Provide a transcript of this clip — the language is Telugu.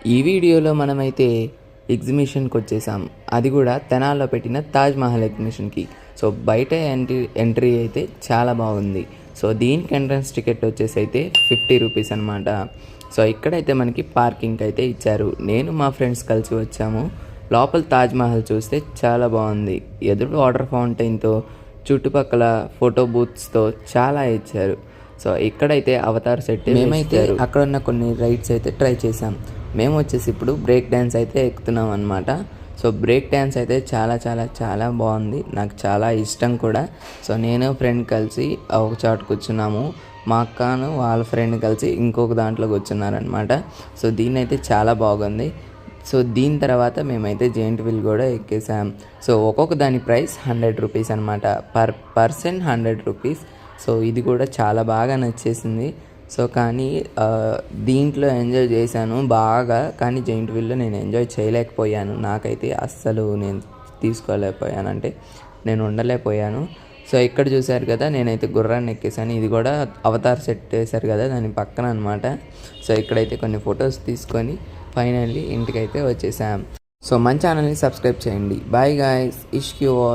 ఈ వీడియోలో మనమైతే ఎగ్జిబిషన్కి వచ్చేసాం. అది కూడా తెనాల్లో పెట్టిన తాజ్ మహల్ ఎగ్జిబిషన్కి. సో బయట ఎంట్రీ అయితే చాలా బాగుంది. సో దీనికి ఎంట్రన్స్ టికెట్ వచ్చేసి అయితే 50 రూపీస్ అనమాట. సో ఇక్కడైతే మనకి పార్కింగ్ అయితే ఇచ్చారు. నేను మా ఫ్రెండ్స్ కలిసి వచ్చాము. లోపల తాజ్ మహల్ చూస్తే చాలా బాగుంది. ఎదురు వాటర్ ఫౌంటైన్తో చుట్టుపక్కల ఫోటో బూత్స్తో చాలా ఇచ్చారు. సో ఇక్కడైతే అవతార్ సెట్ మేమైతే అక్కడ ఉన్న కొన్ని రైడ్స్ అయితే ట్రై చేసాం. మేము వచ్చేసి ఇప్పుడు బ్రేక్ డ్యాన్స్ అయితే ఎక్కుతున్నాం అనమాట. సో బ్రేక్ డ్యాన్స్ అయితే చాలా చాలా చాలా బాగుంది, నాకు చాలా ఇష్టం కూడా. సో నేను ఫ్రెండ్ కలిసి ఒక చోట కూర్చున్నాము, మా అక్కను వాళ్ళ ఫ్రెండ్ కలిసి ఇంకొక దాంట్లో కూర్చున్నారనమాట. సో దీన్ని అయితే చాలా బాగుంది. సో దీని తర్వాత మేమైతే జెయింట్ వీల్ కూడా ఎక్కేసాం. సో ఒక్కొక్క దాని ప్రైస్ 100 రూపీస్ అనమాట. Per person 100 rupees. సో ఇది కూడా చాలా బాగా నచ్చేసింది. సో కానీ దీంట్లో ఎంజాయ్ చేశాను బాగా, కానీ జెయింట్ వీల్లో నేను ఎంజాయ్ చేయలేకపోయాను. నాకైతే అస్సలు నేను తీసుకోలేకపోయాను, అంటే నేను ఉండలేకపోయాను. సో ఇక్కడ చూశారు కదా, నేనైతే గుర్రాన్ని ఎక్కేసాను. ఇది కూడా అవతార్ సెట్ వేశారు కదా దాని పక్కన అనమాట. సో ఇక్కడైతే కొన్ని ఫొటోస్ తీసుకొని ఫైనల్లీ ఇంటికైతే వచ్చేసాం. సో మన ఛానల్ని సబ్స్క్రైబ్ చేయండి. బాయ్ గాయ్స్, ఇష్క్ యూ ఆల్.